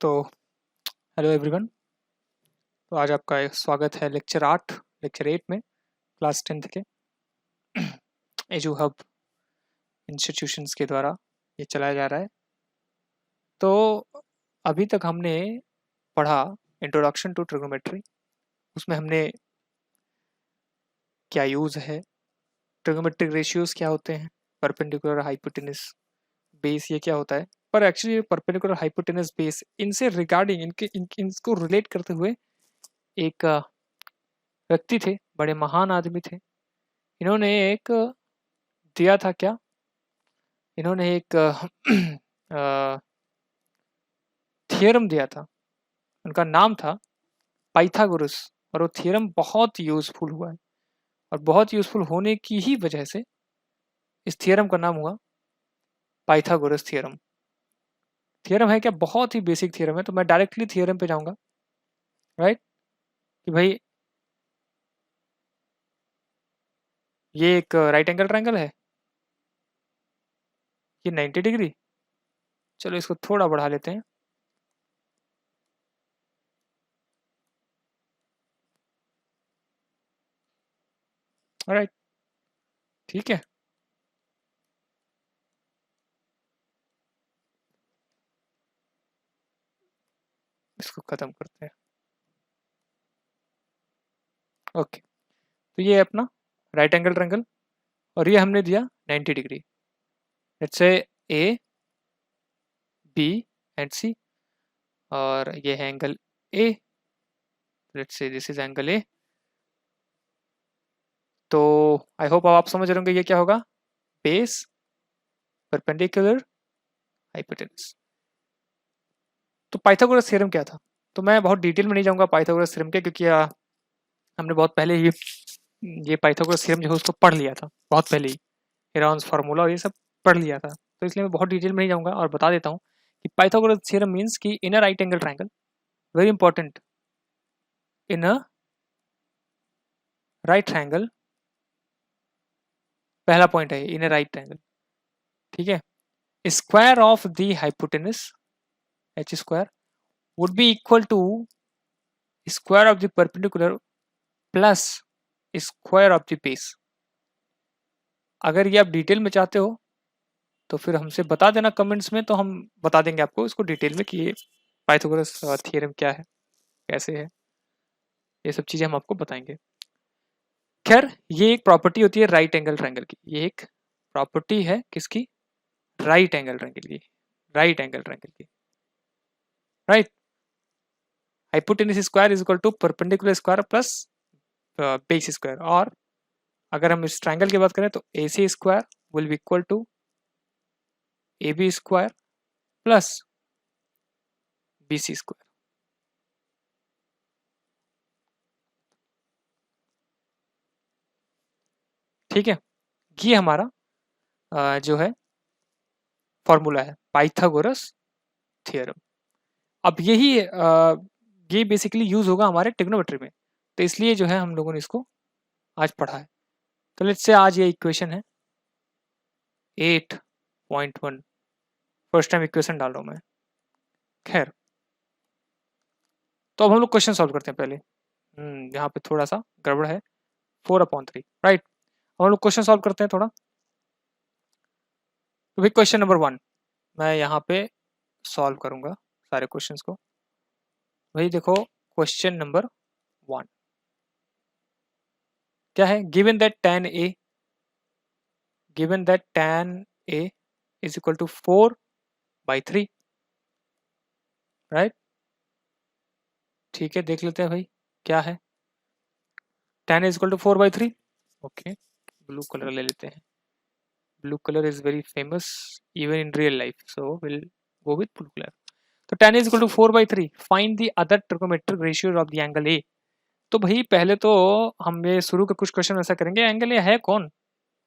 तो hello everyone. तो आज आपका एक स्वागत है लेक्चर 8 में, क्लास 10th के एजू हब इंस्टीट्यूशंस के द्वारा ये चलाया जा रहा है। तो अभी तक हमने पढ़ा इंट्रोडक्शन टू ट्रिग्नोमेट्री। उसमें हमने क्या यूज़ है, ट्रिग्नोमेट्रिक रेशियोज क्या होते हैं, परपेंडिकुलर हाइपोटेनस बेस ये क्या होता है। पर एक्चुअली परपेंडिकुलर हाइपोटेनस बेस इनसे रिगार्डिंग इनको रिलेट करते हुए एक व्यक्ति थे, बड़े महान आदमी थे। इन्होंने एक दिया था क्या, इन्होंने एक थियरम दिया था। उनका नाम था पाइथागोरस, और वो थियरम बहुत यूजफुल हुआ है। और बहुत यूजफुल होने की ही वजह से इस थियरम का नाम हुआ पाइथागोरस थियरम। थियरम है क्या, बहुत ही बेसिक थियरम है। तो मैं डायरेक्टली थियरम पे जाऊंगा, राइट। कि भाई ये एक राइट एंगल ट्रायंगल है, ये 90 डिग्री। चलो इसको थोड़ा बढ़ा लेते हैं। राइट, ठीक है। इसको खत्म करते हैं। ओके, तो ये है अपना राइट एंगल ट्रायंगल, और ये हमने दिया 90 degree. Let's say A B and सी, और ये है angle A. Let's say this is angle A. तो आई होप अब आप समझ रहे होंगे ये क्या होगा, बेस परपेंडिकुलर हाइपोटेनस। तो पाइथागोरस थ्योरम क्या था, तो मैं बहुत डिटेल में नहीं जाऊंगा पाइथागोरस थ्योरम के, क्योंकि हमने बहुत पहले ही ये पाइथागोरस थ्योरम जो है उसको पढ़ लिया था बहुत पहले ही। हेरॉन्स फार्मूला और ये सब पढ़ लिया था, तो इसलिए मैं बहुत डिटेल में नहीं जाऊंगा और बता देता हूँ कि पाइथागोरस थ्योरम मीन्स कि in a right angle triangle, very important, in a right triangle, पहला पॉइंट है इन अ राइट ट्रायंगल, ठीक है। Square of the hypotenuse H square would be equal to square of the perpendicular plus square of the base. अगर ये आप detail में चाहते हो तो फिर हमसे बता देना कमेंट्स में, तो हम बता देंगे आपको इसको डिटेल में कि ये पाइथागोरस थ्योरम क्या है, कैसे है, ये सब चीज़ें हम आपको बताएंगे। खैर, ये एक प्रॉपर्टी होती है राइट एंगल ट्रायंगल की। ये एक प्रॉपर्टी है किसकी, राइट एंगल ट्रायंगल की, राइट एंगल ट्रायंगल की, right. Hypotenuse square is equal to perpendicular square plus base square. और अगर हम इस ट्रायंगल की बात करें तो A C square will be equal to A B square plus B C square. ठीक है, ये हमारा जो है फॉर्मूला है पाइथागोरस थ्योरम। अब ये बेसिकली यूज होगा हमारे ट्रिग्नोमेट्री में, तो इसलिए जो है हम लोगों ने इसको आज पढ़ा है। तो लेट्स से आज ये इक्वेशन है 8.1, फर्स्ट टाइम इक्वेशन डाल रहा हूँ मैं। खैर, तो अब हम लोग क्वेश्चन सॉल्व करते हैं पहले। यहाँ पे थोड़ा सा गड़बड़ है, 4/3, राइट। अब हम लोग क्वेश्चन सॉल्व करते हैं थोड़ा। तो भाई क्वेश्चन नंबर 1 मैं यहाँ पे सॉल्व करूंगा सारे क्वेश्चंस को। भाई देखो, क्वेश्चन नंबर 1 क्या है, given that tan a is equal to 4/3, right. ठीक है, देख लेते हैं भाई क्या है। tan is equal to 4/3, okay. Blue colour ले लेते हैं, blue colour is very famous even in real life, so will go with blue colour. तो tan is equal to 4/3, find the other trigonometric ratio of the angle A. तो भाई पहले तो हम ये शुरू के कुछ क्वेश्चन ऐसा करेंगे, एंगल ए है कौन,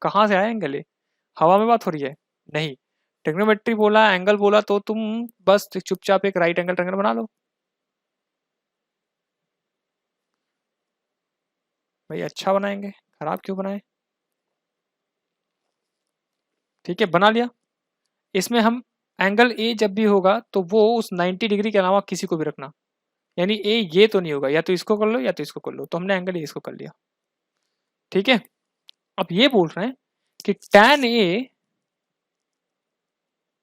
कहाँ से आया एंगल ए, हवा में बात हो रही है, नहीं। ट्रिग्नोमेट्री बोला, एंगल बोला, तो तुम बस चुपचाप एक राइट एंगल ट्रायंगल बना लो। भाई अच्छा बनाएंगे, खराब क्यों बनाए। ठीक है, बना लिया। इसमें हम एंगल ए जब भी होगा तो वो उस 90 डिग्री के अलावा किसी को भी रखना, यानी ए ये तो नहीं होगा, या तो इसको कर लो या तो इसको कर लो, तो हमने एंगल ए इसको कर लिया। ठीक है, अब ये बोल रहे हैं कि tan A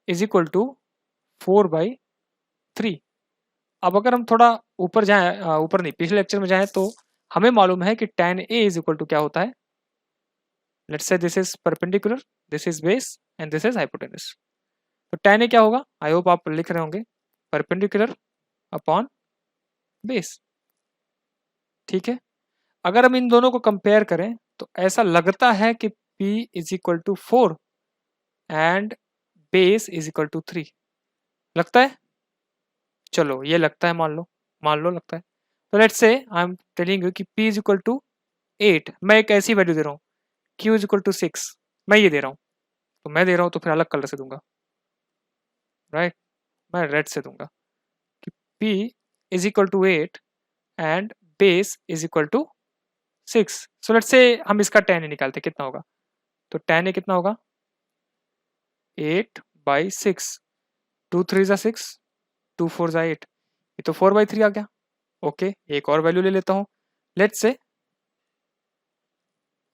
is equal to 4/3। अब अगर हम थोड़ा ऊपर जाएं, ऊपर नहीं पिछले लेक्चर में जाएं, तो हमें मालूम है कि tan A is equal to क्या होता है। Let's say this is perpendicular, this is base and this is hypotenuse. तो tan ए क्या होगा, आई होप आप लिख रहे होंगे, परपेंडिकुलर अपॉन बेस। ठीक है, अगर हम इन दोनों को कंपेयर करें तो ऐसा लगता है कि P is equal to 4 and base is equal to 3। लगता है, चलो ये लगता है, मान लो लगता है। तो let's say I am telling you कि P इज इक्वल टू 8, मैं एक ऐसी वैल्यू दे रहा हूँ, Q इज इक्वल टू 6, मैं ये दे रहा हूँ, तो मैं दे रहा हूँ तो फिर अलग कलर से दूंगा, राइट, मैं रेड से दूंगा कि P is equal to 8 and base is equal to 6। So let's say हम इसका tan ए निकालते, कितना होगा, तो tan ए कितना होगा, 8/6, 2 3 जा 6, 2 4 जा 8, ये तो 4/3 आ गया। ओके, एक और वैल्यू ले लेता हूँ, let's say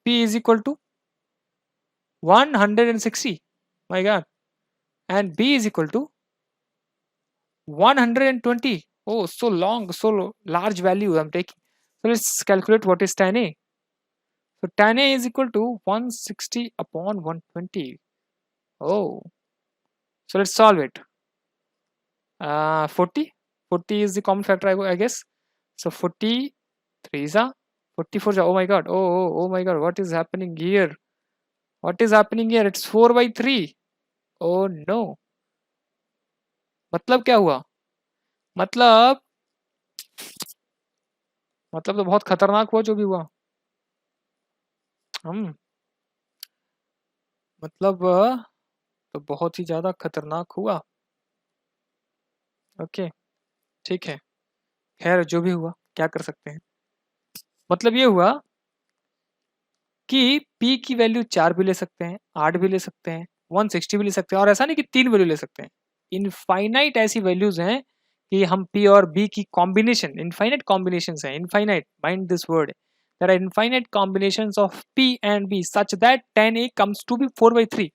P is equal to 160, my god, and B is equal to 120. Oh, so long, so large value I'm taking. So let's calculate what is tan A. So tan A is equal to 160 upon 120. Oh, so let's solve it. 40 is the common factor, I guess. So 43 is 44. Oh my god. Oh my god. What is happening here? What is happening here? It's 4/3. Oh no. मतलब क्या हुआ, मतलब तो बहुत खतरनाक हुआ जो भी हुआ। हम मतलब तो बहुत ही ज्यादा खतरनाक हुआ। ओके, ठीक है, खैर जो भी हुआ क्या कर सकते हैं। मतलब ये हुआ कि P की वैल्यू 4 भी ले सकते हैं, 8 भी ले सकते हैं, 160 भी ले सकते हैं, और ऐसा नहीं कि 3 वैल्यू ले सकते हैं। इनफाइनाइट ऐसी वैल्यूज हैं कि हम P और B की कॉम्बिनेशन, इनफाइनाइट कॉम्बिनेशंस हैं, infinite, mind this word, there are infinite combinations of P and B such that tan A comes to be 4/3,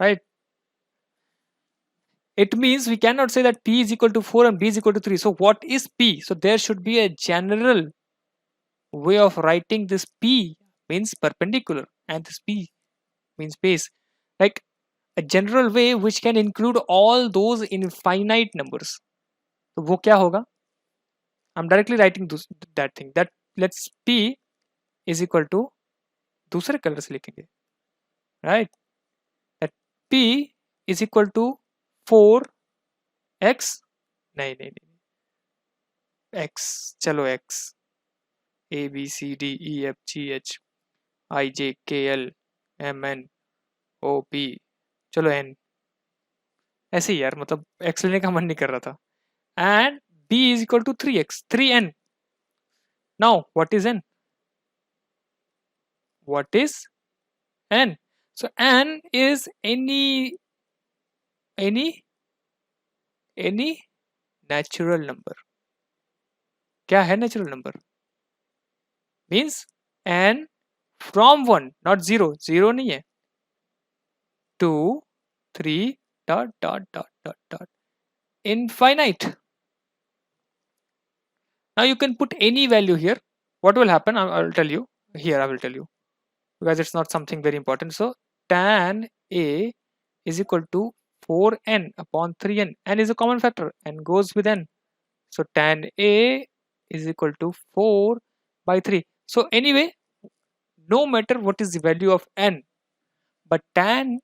right? It means we cannot say that P is equal to 4 and B is equal to 3. So what is P? So there should be a general way of writing this. P means perpendicular and this P means base. Like a general way which can include all those infinite numbers. So वो क्या होगा? I'm directly writing that thing. That let's P is equal to, दूसरे colour से लिखेंगे, right? That P is equal to 4x, नहीं नहीं नहीं, x, चलो x, A B C D E F G H I J K L M N O P, चलो n, ऐसे ही यार, मतलब x लेने का मन नहीं कर रहा था, and B is equal to 3x, 3n. Now what is n? What is n? So n is any natural number. क्या है natural number? Means n from 1, not 0, 0 नहीं है, 2 3 dot dot dot dot dot infinite. Now you can put any value here. What will happen, I'll tell you here, I will tell you, because it's not something very important. So tan A is equal to 4n upon 3n. N is a common factor, n goes with n, so tan A is equal to 4/3. So anyway, no matter what is the value of n, but tan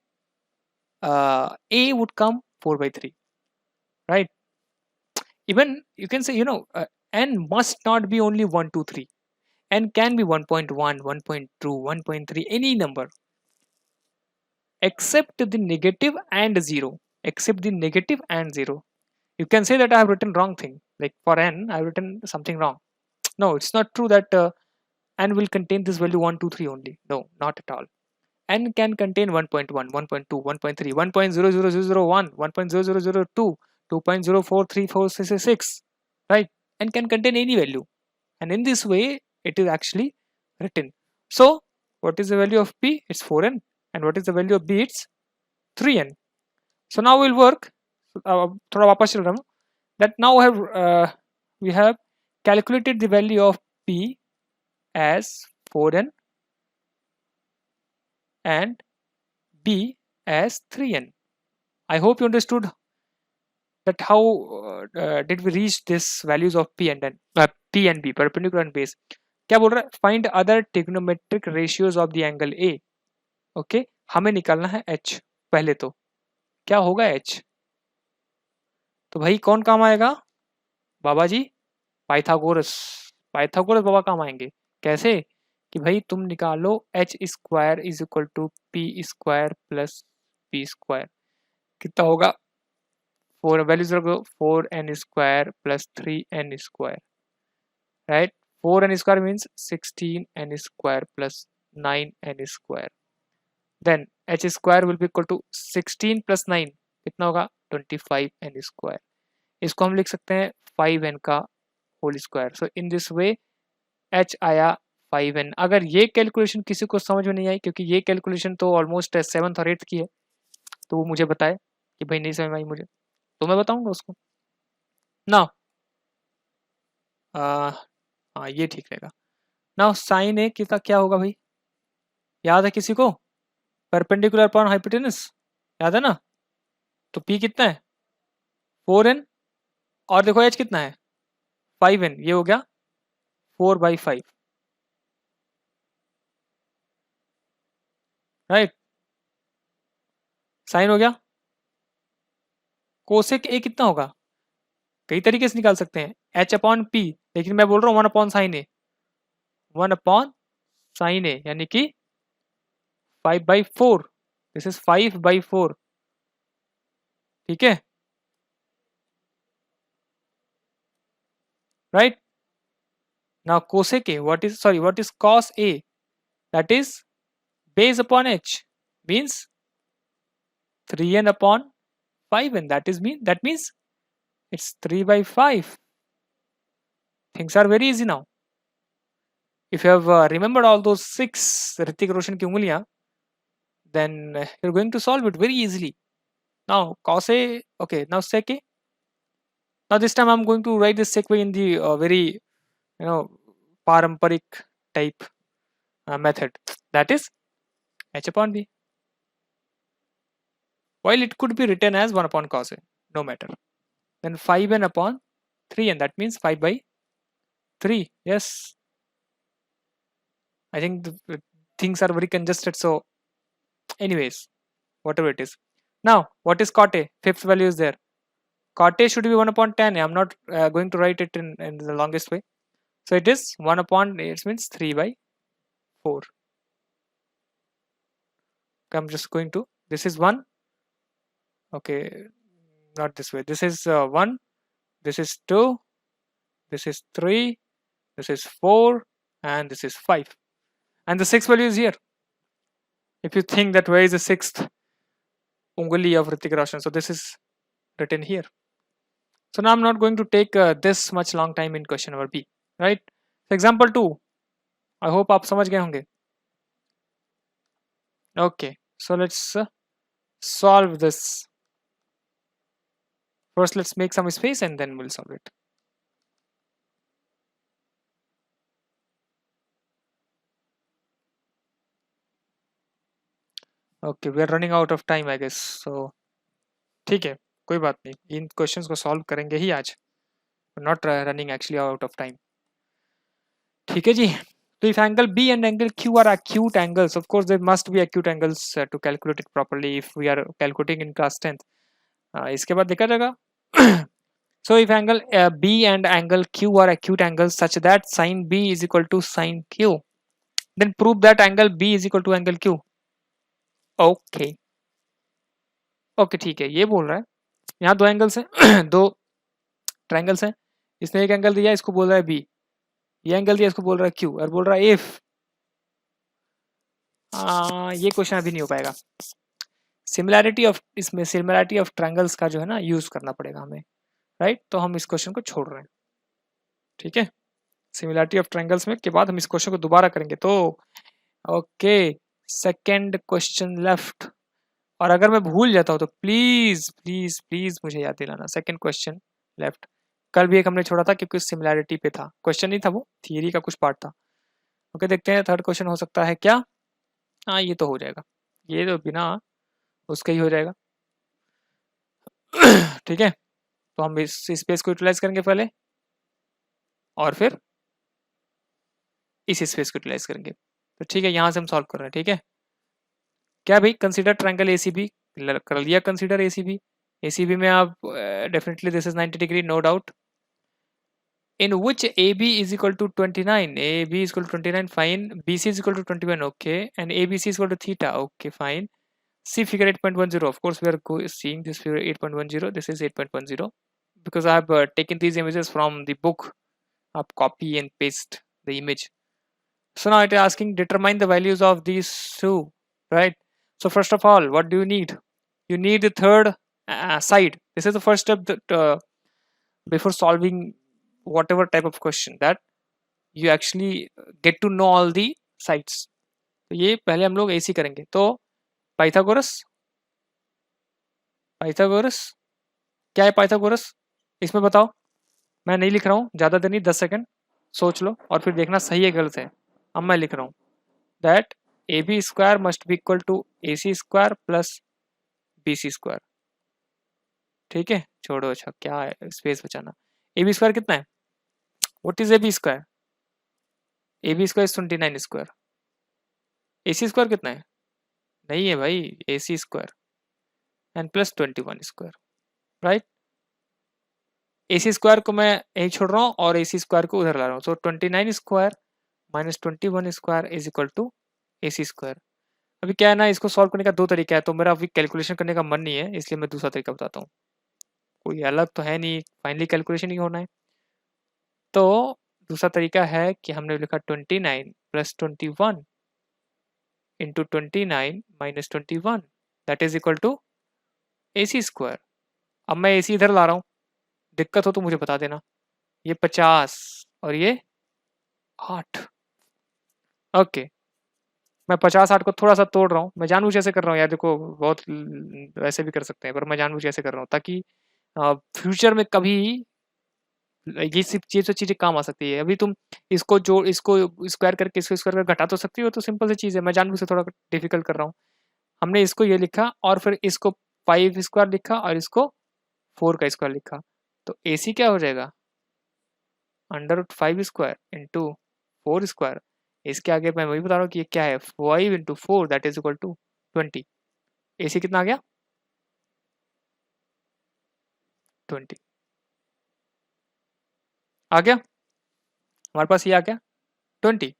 A would come 4/3, right? Even you can say, n must not be only 1 2 3, n can be 1.1 1.2 1.3, any number except the negative and 0, except the negative and 0. You can say that I have written wrong thing, like for n I have written something wrong. No, it's not true that n will contain this value 1 2 3 only. No, not at all. n can contain 1.1, 1.2, 1.3, 1.00001, 1.00002, 2.04346, right? N can contain any value, and in this way it is actually written. So what is the value of p? It's 4n. And what is the value of b? It's 3n. So now we'll work थोड़ा वापस चल रहा हूँ, that now we have calculated the value of p as 4n and b as 3n. I hope you understood that how did we reach this values of p and n, p and b, perpendicular and base. क्या बोल रहा है? Find other trigonometric ratios of the angle A. Okay हमें निकालना है h. पहले तो क्या होगा h? तो भाई कौन काम आएगा? बाबा जी पाइथागोरस. पाइथागोरस बाबा काम आएंगे. कैसे? कि भाई तुम निकालो h square is equal to P square plus P square. कितना होगा? 4 वैल्यूज रखो. 4n square plus 3n square, right? 4n square means 16n square plus 9n square. Then h square will be equal to 16 plus 9 कितना होगा? 25n square. इसको हम लिख सकते हैं 5n का whole square. So in this way h आया 5n. अगर ये कैलकुलेशन किसी को समझ में नहीं आई, क्योंकि ये कैलकुलेशन तो ऑलमोस्ट 7th और 8th की है, तो वो मुझे बताए कि भाई नहीं समझ में आई मुझे, तो मैं बताऊंगा उसको ना. हाँ ये ठीक रहेगा ना. साइन ए कितना क्या होगा भाई? याद है किसी को? परपेंडिकुलर अपॉन हाइपोटेनस, याद है ना? तो p कितना है? 4n. और देखो h कितना है? 5n. ये हो गया 4/5, राइट? साइन हो गया. कोसेक ए कितना होगा? कई तरीके से निकाल सकते हैं. h अपॉन p, लेकिन मैं बोल रहा हूँ 1 अपॉन साइन ए. 1 अपॉन साइन ए यानी कि 5/4. This is 5/4. ठीक है, right? Now cosec A, what is cos A? That is base upon h, means 3n upon 5n. That means it's 3/5. Things are very easy now. If you have remembered all those 6 Hrithik Roshan ki ungliyan, then you're going to solve it very easily. Now cos a, okay, now sec a. Now this time I'm going to write this sec a in the very paramparic type method, that is h upon b. While it could be written as 1 upon cos a, no matter. Then 5n upon 3n, that means 5/3. Yes, I think the things are very congested, so anyways, whatever it is. Now what is cot a? Fifth value is there. Cot a should be 1 upon tan a. I'm not going to write it in the longest way, so it is 1 upon a. It means 3/4. I'm just going to, this is 1, okay, not this way. This is 1, this is 2, this is 3, this is 4, and this is 5, and the sixth value is here. If you think that where is the sixth unguli of Hrithik Roshan, so this is written here. So now I'm not going to take this much long time in question number B, right? So example 2, I hope आप समझ गए होंगे. Okay, so let's solve this. First let's make some space and then we'll solve it. Okay, we are running out of time, I guess. So ठीक है, कोई बात नहीं, इन questions को सॉल्व करेंगे ही आज. Not running actually out of time. ठीक है जी. So if angle B and angle Q are acute angles, of course there must be acute angles to calculate it properly if we are calculating in class 10th. इसके बाद देखा जाएगा. So if angle B and angle Q are acute angles such that sin B is equal to sin Q, then prove that angle B is equal to angle Q. Okay. Okay, ठीक है, ये बोल रहा है यहाँ दो angles हैं दो ट्रायंगल्स हैं. इसने एक एंगल दिया, इसको बोल रहा है B. ये एंगल दिया, इसको बोल रहा है Q, और बोल रहा है if ये क्वेश्चन अभी नहीं हो पाएगा। सिमिलैरिटी ऑफ, इसमें सिमिलैरिटी ऑफ ट्रायंगल्स का जो है ना यूज करना पड़ेगा हमें, राइट? तो हम इस क्वेश्चन को छोड़ रहे हैं, ठीक है? सिमिलैरिटी ऑफ ट्रायंगल्स में के बाद हम इस क्वेश्चन को दोबारा करेंगे। तो ओके, सेकंड क्वेश्चन लेफ्ट। और अगर मैं भूल जाता हूँ तो प्लीज प्लीज प्लीज मुझे याद दिलाना। सेकंड क्वेश्चन लेफ्ट, कल भी एक हमने छोड़ा था क्योंकि सिमिलैरिटी पे था, क्वेश्चन नहीं था वो, थियरी का कुछ पार्ट था। ओके, देखते हैं थर्ड क्वेश्चन हो सकता है क्या। हाँ, ये तो हो जाएगा, ये तो बिना उसका ही हो जाएगा। ठीक है, तो हम इस स्पेस को यूटिलाइज करेंगे पहले और फिर इस स्पेस को यूटिलाइज करेंगे। तो ठीक है, यहाँ से हम सॉल्व कर रहे हैं, ठीक है? क्या भाई, कंसीडर ट्रायंगल एसीबी, कर लिया कंसीडर एसीबी। एसीबी में आप definitely this is 90 degree, no doubt. In which AB is equal to 29, AB is equal to 29, fine. BC is equal to 21, okay, and ABC is equal to theta, okay, fine. See figure 8.10. Of course, we are seeing this figure 8.10. This is 8.10 because I have taken these images from the book. Up copy and paste the image. So now it is asking determine the values of these two, right? So first of all, what do you need? You need the third side. This is the first step that before solving whatever type of question, that you actually get to know all the sides. तो ये पहले हम लोग ऐसे करेंगे। तो Pythagoras, Pythagoras क्या है पाइथागोरस, इसमें बताओ। मैं नहीं लिख रहा हूँ, ज़्यादा देर नहीं, 10 सेकंड सोच लो और फिर देखना सही है गलत है। अब मैं लिख रहा हूँ that A B square must be equal to A C square plus B C square. ठीक है, छोड़ो, अच्छा क्या है, स्पेस बचाना। ए बी स्क्वायर कितना है? What is A B square? A B square 29 square. A C square कितना है? नहीं है भाई, A C square and plus 21 square, right? A C square को मैं यही छोड़ रहा हूँ और ए सी स्क्वायर को उधर ला रहा हूँ। So 29 square minus 21 square is equal to A C square. अभी क्या है ना, इसको सॉल्व करने का दो तरीका है, तो मेरा अभी कैलकुलेशन करने का मन नहीं है, इसलिए मैं दूसरा तरीका बताता हूँ। कोई अलग तो है नहीं, फाइनली कैलकुलेशन ही होना है। तो दूसरा तरीका है कि हमने लिखा 29 plus 21 into 29 minus 21 that is equal to A C square. अब मैं ए सी इधर ला रहा हूँ, दिक्कत हो तो मुझे बता देना। ये 50 और ये 8, ओके। मैं 50-8 को थोड़ा सा तोड़ रहा हूँ, मैं जानबूझ ऐसे कर रहा हूँ यार, देखो बहुत वैसे भी कर सकते हैं, पर मैं जानबूझ ऐसे कर रहा हूँ ताकि फ्यूचर में कभी ये सब चीजें काम आ सकती है। अभी तुम इसको स्क्वायर करके इसको स्क्वायर कर घटा तो सकती हो, तो सिंपल सी चीज़ है, मैं जानबूझ से थोड़ा डिफिकल्ट कर रहा हूँ। हमने इसको ये लिखा और फिर इसको 5 स्क्वायर लिखा और इसको 4 का स्क्वायर लिखा। तो ए सी क्या हो जाएगा? Under 5 square into 4 square. इसके आगे मैं वही बता रहा हूँ कि ये क्या है, 5 into 4 that is equal to 20। A C कितना आ गया? 20 आ गया हमारे पास, ये आ गया 20।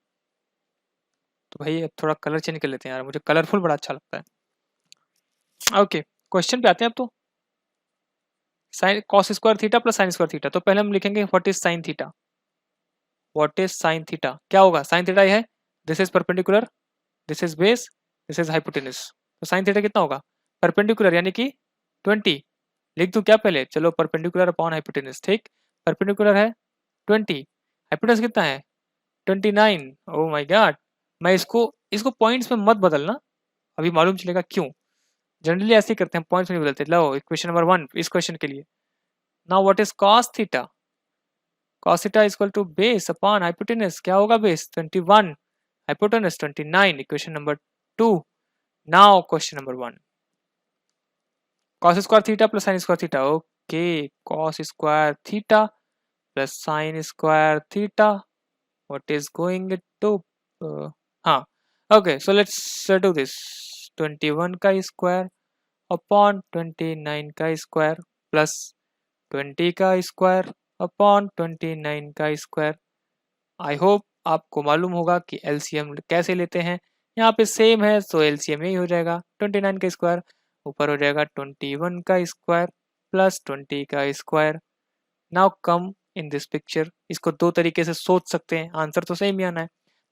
तो भाई अब थोड़ा कलर चेंज कर लेते हैं यार, मुझे कलरफुल बड़ा अच्छा लगता है। ओके, क्वेश्चन पे आते हैं अब। तो sine cos square theta plus sine square theta, तो पहले हम लिखेंगे what is sine theta. What is sine theta, क्या होगा? साइन थीटा ये है, this is perpendicular, this is base, this is hypotenuse. तो साइन थीटा कितना होगा? परपेंडिकुलर यानी कि 20। लिख दूं क्या पहले? चलो, परपेंडिकुलर अपॉन हाइपोटेनस, ठीक। परपेंडिकुलर है 20, हाइपोटेनस कितना है? 29। Oh my God. मैं इसको इसको पॉइंट्स में मत बदलना, अभी मालूम चलेगा क्यों। जनरली ऐसे ही करते हैं, पॉइंट्स में नहीं बदलते। लो, इक्वेशन नंबर 1 इस क्वेश्चन के लिए। Now what is cos theta? cos theta is equal to base upon hypotenuse, क्या होगा base? 21, hypotenuse 29, equation number 2. Now question number 1, cos square theta plus sin square theta. Okay, cos square theta plus sin square theta, what is going to हाँ, okay, so let's do this. 21 का square upon 29 का square plus 20 का square upon 29 का square. I hope आपको मालूम होगा कि LCM कैसे लेते हैं। यहाँ पे सेम है, तो एलसीएम यही हो जाएगा। 29 का स्क्वायर ऊपर हो जाएगा 21 का स्क्वायर प्लस 20 का square. Now come in this picture. इसको दो तरीके से सोच सकते हैं, आंसर तो सेम ही आना है।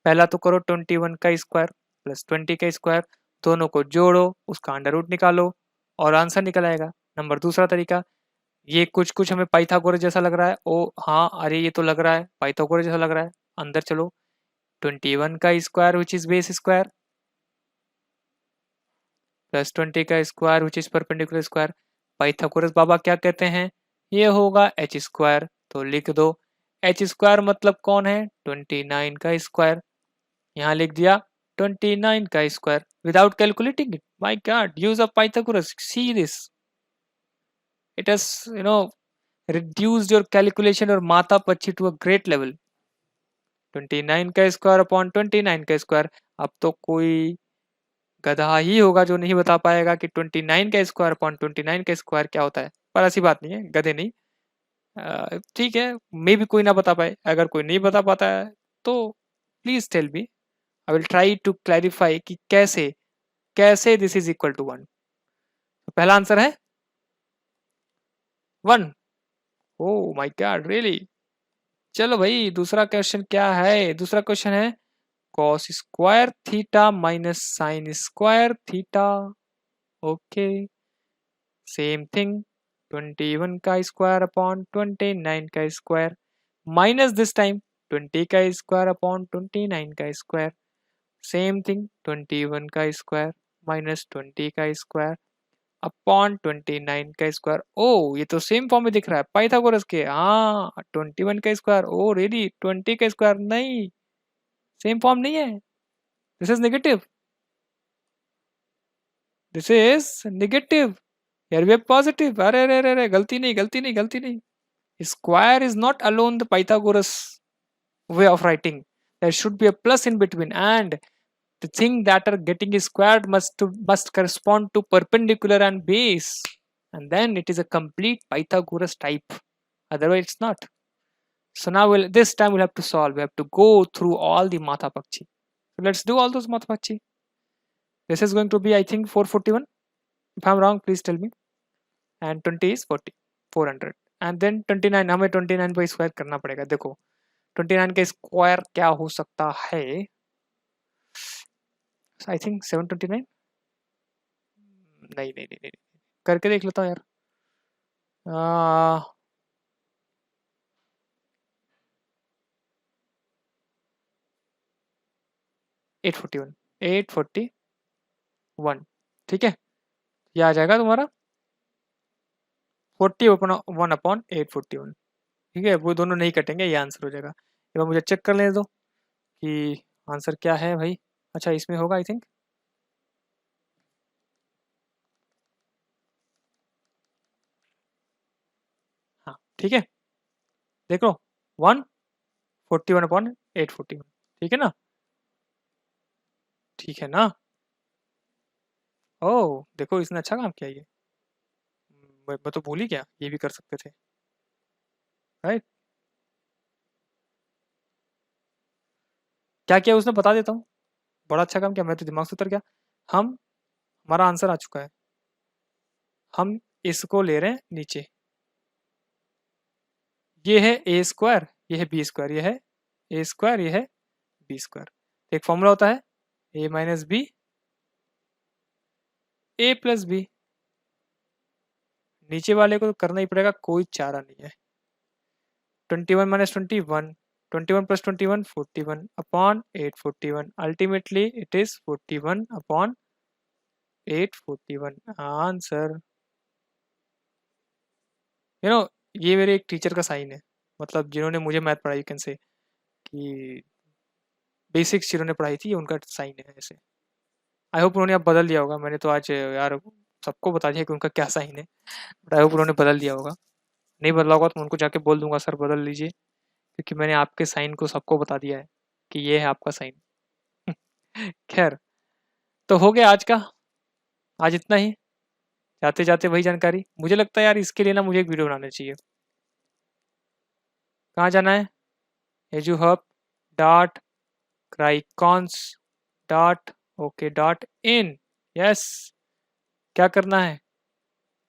पहला तो करो 21 का स्क्वायर, प्लस 20 का स्क्वायर, दोनों को जोड़ो, उसका अंडर रूट निकालो और आंसर निकल आएगा। नंबर दूसरा तरीका, ये कुछ कुछ हमें पाइथागोरस जैसा लग रहा है, ओ हाँ अरे ये तो लग रहा है पाइथागोरस जैसा लग रहा है, अंदर चलो 21 का square which is base square plus 20 का square which is perpendicular square. Pythagoras बाबा क्या कहते हैं, ये होगा एच स्क्वायर, तो लिख दो एच स्क्वायर मतलब कौन है 29 का स्क्वायर, यहाँ लिख दिया 29 का square without calculating it. My God, use of Pythagoras, see this, it has reduced your calculation और माता पच्ची to a great level। 29 का स्क्वायर अपॉन 29 का स्क्वायर, अब तो कोई गधा ही होगा जो नहीं बता पाएगा कि 29 का स्क्वायर अपॉन 29 का स्क्वायर क्या होता है, पर ऐसी बात नहीं है, गधे नहीं। ठीक है, मे भी कोई ना बता पाए, अगर कोई नहीं बता पाता है तो please tell me, I will try to clarify कि कैसे कैसे दिस इज इक्वल टू 1। पहला आंसर है 1। Oh my God really. चलो भाई दूसरा क्वेश्चन क्या है, दूसरा क्वेश्चन है cos square theta minus sine square theta. Okay, same thing 21 का स्क्वायर अपॉन 29 का स्क्वायर माइनस दिस टाइम 20 का स्क्वायर अपॉन 29 का स्क्वायर, सेम थिंग 21 का स्क्वायर माइनस 20 का स्क्वायर अपॉन 29 का स्क्वायर। ओ ये तो सेम फॉर्म में दिख रहा है पाइथागोरस के, हाँ 21 का स्क्वायर, ओ रेडी 20 का स्क्वायर नहीं, सेम फॉर्म नहीं है, this is negative, this is negative, here we have positive. अरे अरे अरे अरे, गलती नहीं गलती नहीं गलती नहीं, square is not alone the Pythagoras way of writing, there should be a plus in between, and the thing that are getting squared must correspond to perpendicular and base, and then it is a complete Pythagoras type, otherwise it's not. So now this time we'll have to solve, we have to go through all the Matha Pakchi, so let's do all those Matha Pakchi. This is going to be I think 441, if I'm wrong please tell me, and 20 is 40, 400, and then 29, हमें 29 को square करना पड़ेगा। देखो 29 का square क्या हो सकता है, आई थिंक 729, नहीं नहीं नहीं नहीं, करके देख लेता हूँ यार। 841, 841, ठीक है, ये आ जाएगा तुम्हारा 41 अपॉन 841, ठीक है, वो दोनों नहीं कटेंगे, ये आंसर हो जाएगा। एक बार मुझे चेक कर लेने दो कि आंसर क्या है भाई। अच्छा इसमें होगा आई थिंक, हाँ ठीक है, देख लो 141 अपॉन 841, ठीक है ना, ठीक है ना। ओह देखो इसने अच्छा काम किया, ये मैं तो भूल ही गया ये भी कर सकते थे, राइट। क्या किया उसने बता देता हूँ, बड़ा अच्छा काम किया, मैं तो दिमाग से उतर गया। हम हमारा आंसर आ चुका है, हम इसको ले रहे हैं नीचे, ये है ए स्क्वायर, ये है बी स्क्वायर, ये है ए स्क्वायर, ये है बी स्क्वायर। एक फॉर्मूला होता है ए माइनस बी ए प्लस बी, नीचे वाले को तो करना ही पड़ेगा, कोई चारा नहीं है। 21 minus 21, 21 plus 21 41 upon 841, ultimately it is 41 upon 841 answer. You know ये मेरे एक टीचर का साइन है, मतलब जिन्होंने मुझे मैथ पढ़ाई, कैन से कि बेसिक्स जिन्होंने पढ़ाई थी, उनका साइन है ऐसे। आई होप उन्होंने अब बदल दिया होगा, मैंने तो आज यार सबको बता दिया कि उनका क्या साइन है, बट आई होप उन्होंने बदल दिया होगा, नहीं बदला होगा तो मैं उनको जाके बोल दूंगा सर बदल लीजिए, क्योंकि मैंने आपके साइन को सबको बता दिया है कि ये है आपका साइन। खैर, तो हो गया आज का, आज इतना ही, जाते जाते वही जानकारी। मुझे लगता है यार इसके लिए ना मुझे एक वीडियो बनाना चाहिए। कहाँ जाना है, eduhub dot cricons dot ok dot in, yes, क्या करना है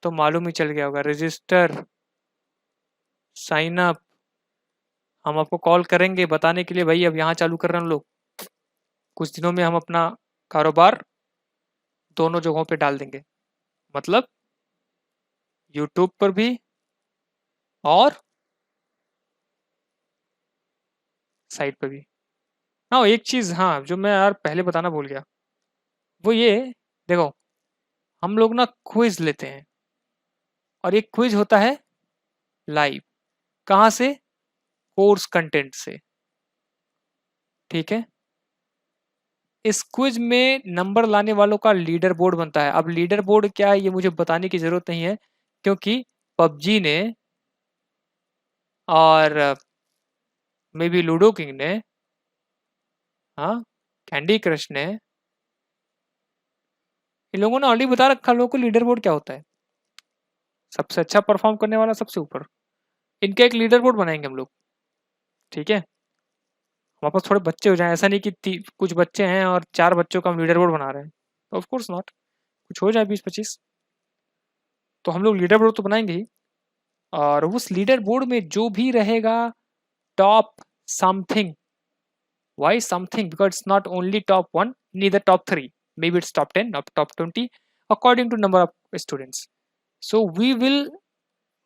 तो मालूम ही चल गया होगा, रजिस्टर साइन अप। हम आपको कॉल करेंगे बताने के लिए भाई अब यहाँ चालू कर रहे हैं हम लोग, कुछ दिनों में हम अपना कारोबार दोनों जगहों पे डाल देंगे, मतलब यूट्यूब पर भी और साइट पर भी। हाँ एक चीज, हाँ जो मैं यार पहले बताना भूल गया, वो ये, देखो हम लोग ना क्विज लेते हैं, और एक क्विज होता है लाइव। कहाँ से? कोर्स कंटेंट से, ठीक है। इस क्विज में नंबर लाने वालों का लीडर बोर्ड बनता है। अब लीडर बोर्ड क्या है ये मुझे बताने की जरूरत नहीं है, क्योंकि पबजी ने और मे बी लूडो किंग ने, हाँ कैंडी क्रश ने, इन लोगों ने ऑलरेडी बता रखा लोगों को लीडर बोर्ड क्या होता है। सबसे अच्छा परफॉर्म करने वाला सबसे ऊपर, इनका एक लीडर बोर्ड बनाएंगे हम लोग, ठीक है। हमारे पास थोड़े बच्चे हो जाएं, ऐसा नहीं कि कुछ बच्चे हैं और 4 बच्चों का हम लीडर बोर्ड बना रहे हैं, ऑफ कोर्स नॉट। कुछ हो जाए 20-25, तो हम लोग लीडर बोर्ड तो बनाएंगे ही। और उस लीडर बोर्ड में जो भी रहेगा top something, why something, because it's not only top 1, neither top 3, maybe it's top 10 or top 20 according to number of students. So we will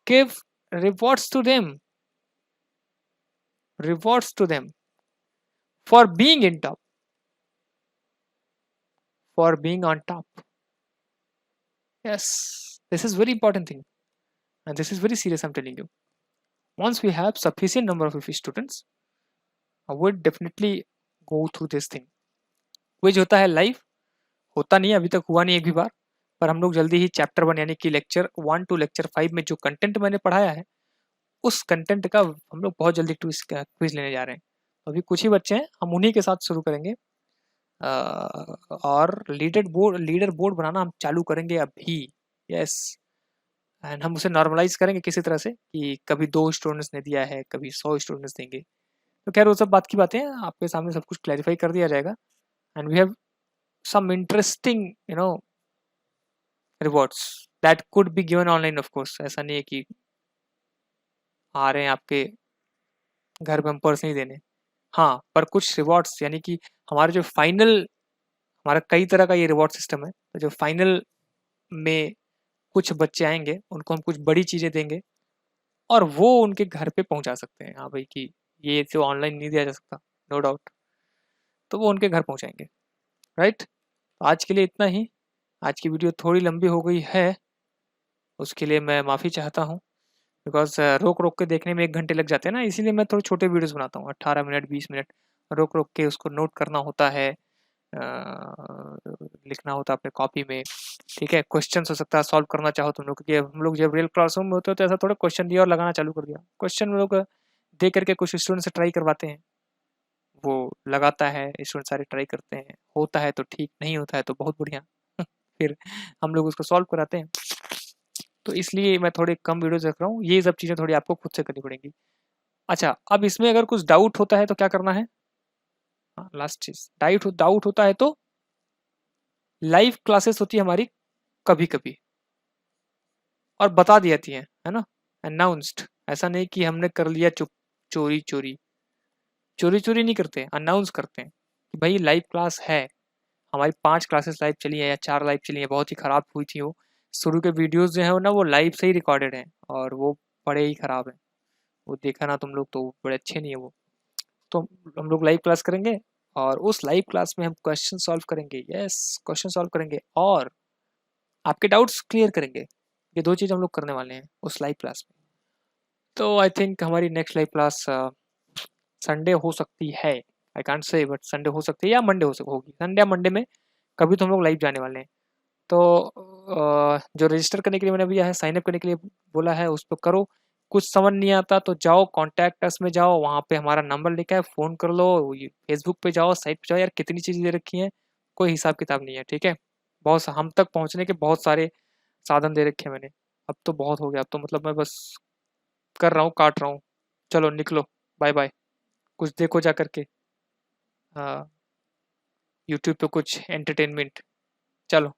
give rewards to them, rewards to them for being in top, for being on top. Yes, this is very important thing, and this is very serious, I'm telling you. Once we have sufficient number of students, I would definitely go through this thing, which होता है live, होता नहीं है अभी तक, हुआ नहीं एक भी बार, पर हम लोग जल्दी ही चैप्टर 1 यानी कि लेक्चर 1 टू लेक्चर 5 में जो कंटेंट मैंने पढ़ाया है, उस कंटेंट का हम लोग बहुत जल्दी क्विज लेने जा रहे हैं। अभी कुछ ही बच्चे हैं, हम उन्हीं के साथ शुरू करेंगे। और लीडर बोर्ड बनाना हम चालू करेंगे अभी। यस, एंड हम उसे नॉर्मलाइज करेंगे किसी तरह से, कि कभी 2 स्टूडेंट्स ने दिया है, कभी 100 स्टूडेंट्स देंगे। तो खैर वो सब बात की बातें हैं, आपके सामने सब कुछ क्लैरिफाई कर दिया जाएगा। And we have some interesting rewards that could be given online, of course. ऐसा नहीं है कि आ रहे हैं आपके घर पे हम पर्स नहीं देने, हाँ, पर कुछ रिवॉर्ड्स यानी कि हमारे जो फाइनल, हमारा कई तरह का ये रिवॉर्ड सिस्टम है, तो जो फाइनल में कुछ बच्चे आएंगे उनको हम कुछ बड़ी चीज़ें देंगे, और वो उनके घर पे पहुंचा सकते हैं। हाँ भाई, कि ये तो ऑनलाइन नहीं दिया जा सकता, नो डाउट, तो वो उनके घर पहुंचाएंगे, राइट। आज के लिए इतना ही। आज की वीडियो थोड़ी लंबी हो गई है, उसके लिए मैं माफ़ी चाहता हूँ, बिकॉज रोक रोक के देखने में 1 घंटे लग जाते हैं ना, इसीलिए मैं थोड़े छोटे वीडियोस बनाता हूँ, 18 मिनट 20 मिनट, रोक रोक के उसको नोट करना होता है, लिखना होता है अपने कॉपी में, ठीक है। क्वेश्चन हो सकता है सॉल्व करना चाहो तुम लोग, क्योंकि हम लोग जब रियल क्लासरूम में होते हो तो ऐसा थोड़ा क्वेश्चन दिया और लगाना चालू कर दिया। क्वेश्चन हम लोग दे करके कुछ स्टूडेंट से ट्राई करवाते हैं, वो लगाता है, स्टूडेंट सारे ट्राई करते हैं, होता है तो ठीक, नहीं होता है तो बहुत बढ़िया फिर हम लोग उसको सॉल्व कराते हैं। तो इसलिए मैं थोड़े कम वीडियोज रख रहा हूँ, ये सब चीज़ें थोड़ी आपको खुद से करनी पड़ेंगी। अच्छा, अब इसमें अगर कुछ डाउट होता है तो क्या करना है? हाँ, लास्ट चीज, डाउट होता है तो लाइव क्लासेस होती है हमारी कभी कभी, और बता दी जाती है ना, अनाउंस्ड। ऐसा नहीं कि हमने कर लिया चुप, चोरी चोरी, चोरी चोरी नहीं करते, अनाउंस करते हैं कि भाई लाइव क्लास है। हमारी 5 क्लासेस लाइव चली है या 4 लाइव चली है, बहुत ही खराब हुई थी वो। शुरू के वीडियोस जो है ना, वो लाइव से ही रिकॉर्डेड हैं, और वो बड़े ही खराब हैं, वो देखा ना तुम लोग तो बड़े अच्छे नहीं है वो। तो हम लोग लाइव क्लास करेंगे, और उस लाइव क्लास में हम क्वेश्चन सॉल्व करेंगे। यस, क्वेश्चन सॉल्व करेंगे और आपके डाउट्स क्लियर करेंगे। ये 2 चीज़ हम लोग करने वाले हैं उस लाइव क्लास में। तो आई थिंक हमारी नेक्स्ट लाइव क्लास संडे हो सकती है, I can't say, but Sunday हो सकती है या मंडे होगी, संडे या मंडे में कभी तो हम लोग लाइव जाने वाले हैं। तो जो रजिस्टर करने के लिए मैंने भैया है, साइन अप करने के लिए बोला है, उस पर करो। कुछ समझ नहीं आता तो जाओ कॉन्टैक्ट अस में जाओ, वहाँ पे हमारा नंबर लिखा है, फ़ोन कर लो। फेसबुक पे जाओ, साइट पे जाओ, यार कितनी चीज़ें दे रखी हैं, कोई हिसाब किताब नहीं है, ठीक है। बहुत हम तक पहुँचने के बहुत सारे साधन दे रखे हैं मैंने, अब तो बहुत हो गया, अब तो मतलब मैं बस कर रहा हूँ, काट रहा हूँ। चलो निकलो, बाय बाय। कुछ देखो जा करके, हाँ, यूट्यूब पे कुछ एंटरटेनमेंट। चलो।